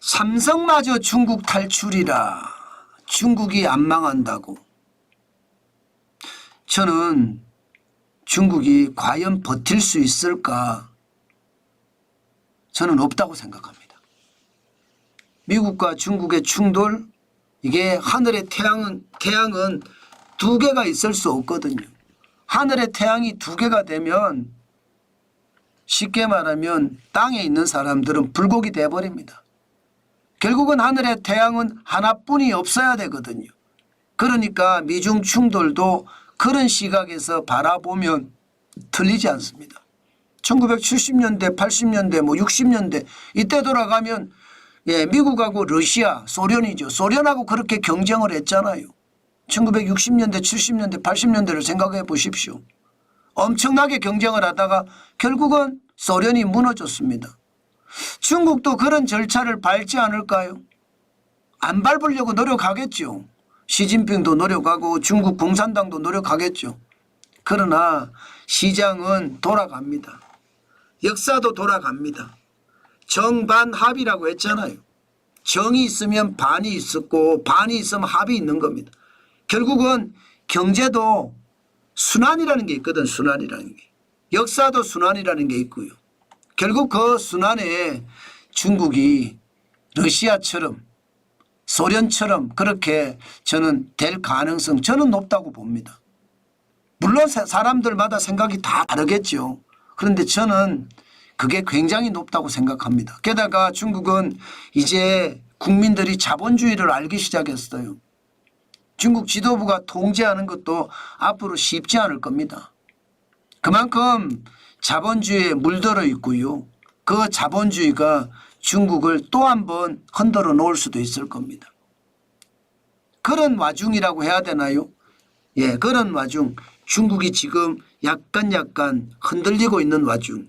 삼성마저 중국 탈출이라 중국이 안 망한다고. 저는 중국이 과연 버틸 수 있을까? 저는 없다고 생각합니다. 미국과 중국의 충돌, 이게 하늘의 태양은 두 개가 있을 수 없거든요. 하늘의 태양이 두 개가 되면 쉽게 말하면 땅에 있는 사람들은 불고기 돼버립니다. 결국은 하늘의 태양은 하나뿐이 없어야 되거든요. 그러니까 미중 충돌도 그런 시각에서 바라보면 틀리지 않습니다. 1970년대, 80년대, 60년대 이때 돌아가면 미국하고 러시아, 소련이죠. 소련하고 그렇게 경쟁을 했잖아요. 1960년대, 70년대, 80년대를 생각해 보십시오. 엄청나게 경쟁을 하다가 결국은 소련이 무너졌습니다. 중국도 그런 절차를 밟지 않을까요? 안 밟으려고 노력하겠죠. 시진핑도 노력하고 중국 공산당도 노력하겠죠. 그러나 시장은 돌아갑니다. 역사도 돌아갑니다. 정반합이라고 했잖아요. 정이 있으면 반이 있었고 반이 있으면 합이 있는 겁니다. 결국은 경제도 순환이라는 게 있거든. 순환이라는 게. 역사도 순환이라는 게 있고요. 결국 그 순환에 중국이 러시아처럼 소련처럼 그렇게 저는 될 가능성 저는 높다고 봅니다. 물론 사람들마다 생각이 다 다르겠죠. 그런데 저는 그게 굉장히 높다고 생각합니다. 게다가 중국은 이제 국민들이 자본주의를 알기 시작했어요. 중국 지도부가 통제하는 것도 앞으로 쉽지 않을 겁니다. 그만큼 자본주의에 물들어 있고요. 그 자본주의가 중국을 또 한 번 흔들어 놓을 수도 있을 겁니다. 그런 와중이라고 해야 되나요? 예, 그런 와중. 중국이 지금 약간 흔들리고 있는 와중.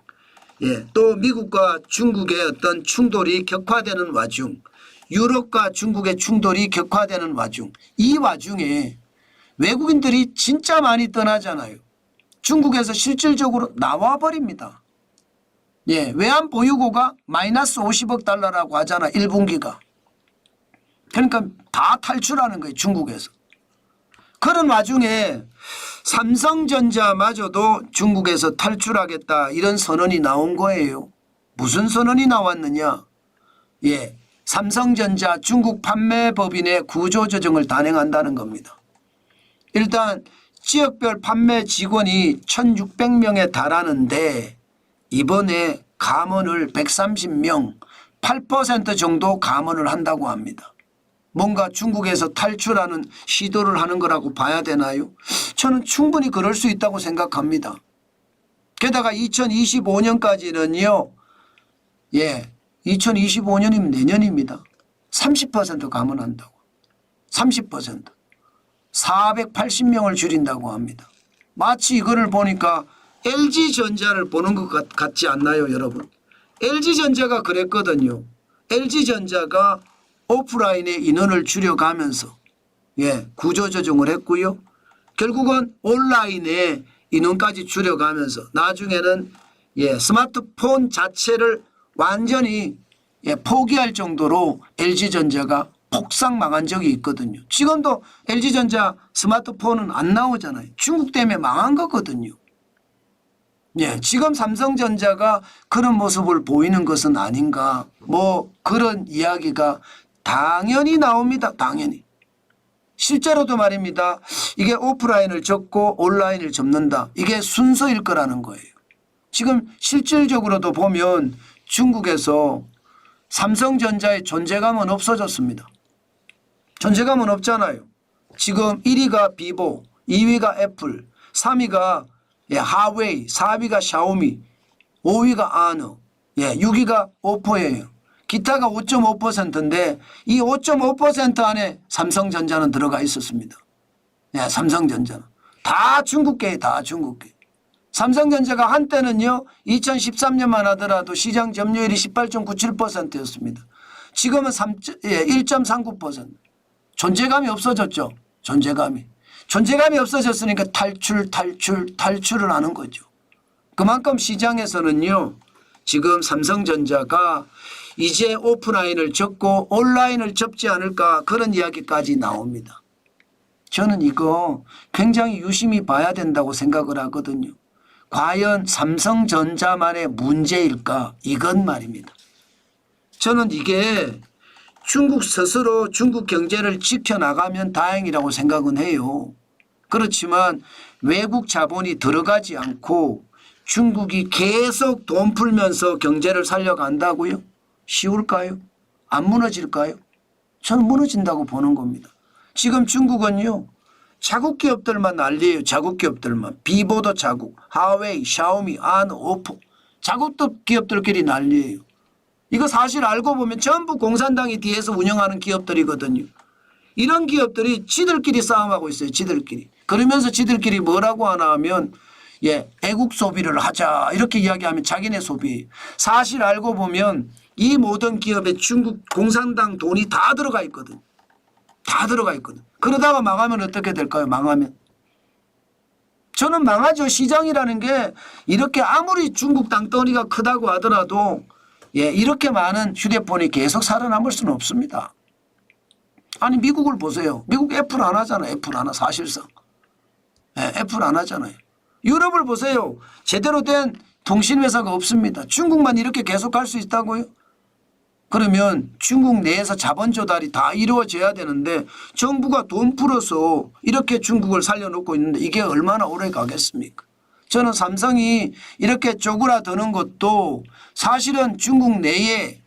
예, 또 미국과 중국의 어떤 충돌이 격화되는 와중. 유럽과 중국의 충돌이 격화되는 와중. 이 와중에 외국인들이 진짜 많이 떠나잖아요. 중국에서 실질적으로 나와버립니다. 예, 외환 보유고가 마이너스 50억 달러라고 하잖아. 1분기가. 그러니까 다 탈출하는 거예요. 중국에서. 그런 와중에 삼성전자마저도 중국에서 탈출하겠다 이런 선언이 나온 거예요. 무슨 선언이 나왔느냐. 예, 삼성전자 중국 판매법인의 구조조정을 단행한다는 겁니다. 일단 지역별 판매 직원이 1,600명에 달하는데 이번에 감원을 130명 8% 정도 감원을 한다고 합니다. 뭔가 중국에서 탈출하는 시도를 하는 거라고 봐야 되나요? 저는 충분히 그럴 수 있다고 생각합니다. 게다가 2025년까지는요. 예, 2025년이면 내년입니다. 30% 감원한다고. 30%. 480명을 줄인다고 합니다. 마치 이거를 보니까 LG전자를 보는 것 같지 않나요, 여러분? LG전자가 그랬거든요. LG전자가 오프라인의 인원을 줄여가면서 구조조정을 했고요. 결국은 온라인의 인원까지 줄여가면서 나중에는 스마트폰 자체를 완전히 포기할 정도로 LG전자가 폭삭 망한 적이 있거든요. 지금도 LG전자 스마트폰은 안 나오잖아요. 중국 때문에 망한 거거든요. 지금 삼성전자가 그런 모습을 보이는 것은 아닌가. 뭐 그런 이야기가 당연히 나옵니다. 당연히. 실제로도 말입니다. 이게 오프라인을 접고 온라인을 접는다. 이게 순서일 거라는 거예요. 지금 실질적으로도 보면 중국에서 삼성전자의 존재감은 없어졌습니다. 존재감은 없잖아요. 지금 1위가 비보, 2위가 애플, 3위가 하웨이, 4위가 샤오미, 5위가 아너, 6위가 오포예요. 기타가 5.5%인데 이 5.5% 안에 삼성전자는 들어가 있었습니다. 삼성전자는. 다 중국계예요. 다 중국계. 삼성전자가 한때는요. 2013년만 하더라도 시장 점유율이 18.97%였습니다. 지금은 1.39%. 존재감이 없어졌죠. 존재감이 없어졌으니까 탈출을 하는 거죠. 그만큼 시장에서는요. 지금 삼성전자가 이제 오프라인을 접고 온라인을 접지 않을까 그런 이야기까지 나옵니다. 저는 이거 굉장히 유심히 봐야 된다고 생각을 하거든요. 과연 삼성전자만의 문제일까? 이건 말입니다. 저는 이게 중국 스스로 중국 경제를 지켜나가면 다행이라고 생각은 해요. 그렇지만 외국 자본이 들어가지 않고 중국이 계속 돈 풀면서 경제를 살려간다고요? 쉬울까요? 안 무너질까요? 저는 무너진다고 보는 겁니다. 지금 중국은요. 자국 기업들만 난리예요. 자국 기업들만. 비보도 자국, 하웨이, 샤오미, 안, 오포. 자국 기업들끼리 난리예요. 이거 사실 알고 보면 전부 공산당이 뒤에서 운영하는 기업들이거든요. 이런 기업들이 지들끼리 싸움하고 있어요. 지들끼리. 그러면서 지들끼리 뭐라고 하나 하면 애국 소비를 하자 이렇게 이야기하면 자기네 소비. 사실 알고 보면 이 모든 기업에 중국 공산당 돈이 다 들어가 있거든. 다 들어가 있거든. 그러다가 망하면 어떻게 될까요? 망하면. 저는 망하죠. 시장이라는 게 이렇게 아무리 중국 땅덩어리가 크다고 하더라도 이렇게 많은 휴대폰이 계속 살아남을 수는 없습니다. 아니 미국을 보세요. 미국 애플 안 하잖아요. 애플 안 하 사실상. 애플 안 하잖아요. 유럽을 보세요. 제대로 된 통신회사가 없습니다. 중국만 이렇게 계속 할 수 있다고요? 그러면 중국 내에서 자본 조달이 다 이루어져야 되는데 정부가 돈 풀어서 이렇게 중국을 살려놓고 있는데 이게 얼마나 오래 가겠습니까? 저는 삼성이 이렇게 쪼그라드는 것도 사실은 중국 내에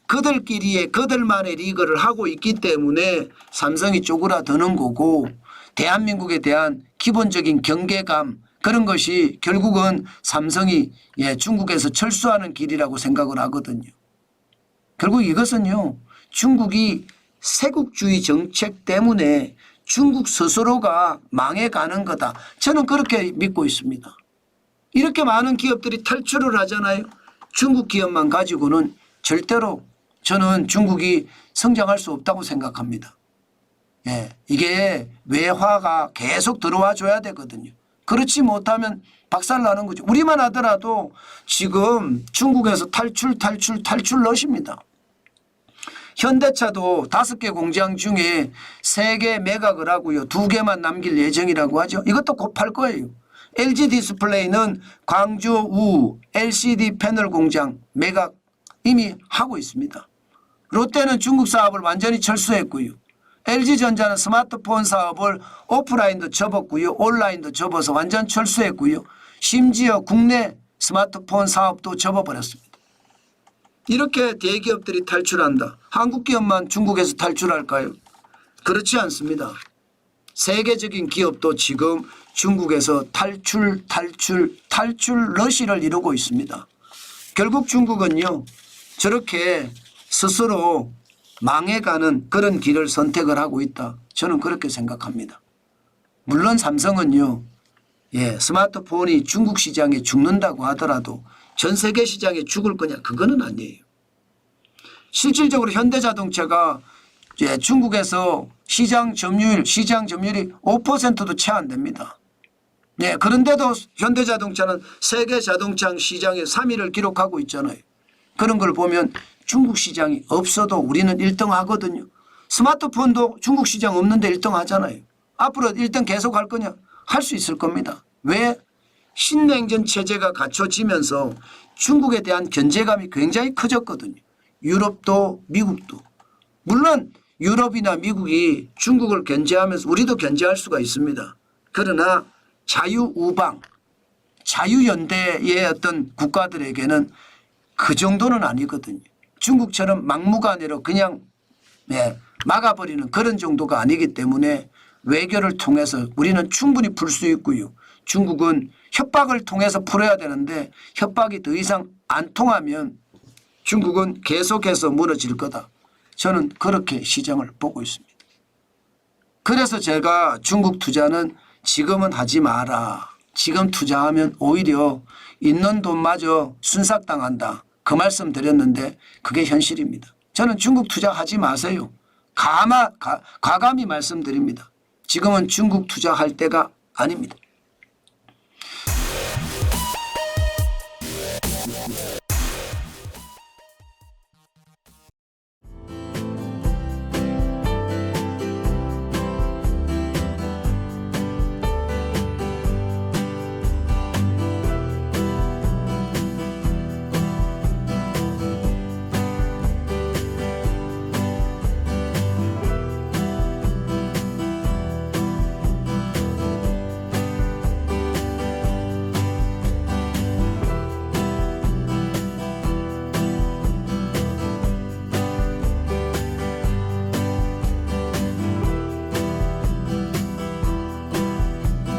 그들끼리의 그들만의 리그를 하고 있기 때문에 삼성이 쪼그라드는 거고 대한민국에 대한 기본적인 경계감 그런 것이 결국은 삼성이 중국에서 철수하는 길이라고 생각을 하거든요. 결국 이것은요. 중국이 세국주의 정책 때문에 중국 스스로가 망해가는 거다. 저는 그렇게 믿고 있습니다. 이렇게 많은 기업들이 탈출을 하잖아요. 중국 기업만 가지고는 절대로 저는 중국이 성장할 수 없다고 생각합니다. 이게 외화가 계속 들어와 줘야 되거든요. 그렇지 못하면 박살나는 거죠. 우리만 하더라도 지금 중국에서 탈출 러십니다. 현대차도 5개 공장 중에 3개 매각을 하고요. 2개만 남길 예정이라고 하죠. 이것도 곧 팔 거예요. LG 디스플레이는 광주 우 LCD 패널 공장 매각 이미 하고 있습니다. 롯데는 중국 사업을 완전히 철수했고요. LG전자는 스마트폰 사업을 오프라인도 접었고요. 온라인도 접어서 완전 철수했고요. 심지어 국내 스마트폰 사업도 접어버렸습니다. 이렇게 대기업들이 탈출한다. 한국 기업만 중국에서 탈출할까요? 그렇지 않습니다. 세계적인 기업도 지금 중국에서 탈출 러시를 이루고 있습니다. 결국 중국은요. 저렇게 스스로 망해가는 그런 길을 선택을 하고 있다. 저는 그렇게 생각합니다. 물론 삼성은요. 스마트폰이 중국 시장에 죽는다고 하더라도 전 세계 시장에 죽을 거냐 그거는 아니에요. 실질적으로 현대자동차가 중국에서 시장 점유율이 5%도 채 안 됩니다. 그런데도 현대자동차는 세계 자동차 시장의 3위를 기록하고 있잖아요. 그런 걸 보면 중국 시장이 없어도 우리는 1등 하거든요. 스마트폰도 중국 시장 없는데 1등 하잖아요. 앞으로 1등 계속 할 거냐? 할 수 있을 겁니다. 왜? 신냉전 체제가 갖춰지면서 중국에 대한 견제감이 굉장히 커졌거든요. 유럽도 미국도. 물론 유럽이나 미국이 중국을 견제하면서 우리도 견제할 수가 있습니다. 그러나 자유우방, 자유연대의 어떤 국가들에게는 그 정도는 아니거든요. 중국처럼 막무가내로 그냥 막아버리는 그런 정도가 아니기 때문에 외교를 통해서 우리는 충분히 풀 수 있고요. 중국은 협박을 통해서 풀어야 되는데 협박이 더 이상 안 통하면 중국은 계속해서 무너질 거다. 저는 그렇게 시장을 보고 있습니다. 그래서 제가 중국 투자는 지금은 하지 마라. 지금 투자하면 오히려 있는 돈마저 순삭당한다. 그 말씀 드렸는데 그게 현실입니다. 저는 중국 투자하지 마세요. 과감히 말씀드립니다. 지금은 중국 투자할 때가 아닙니다.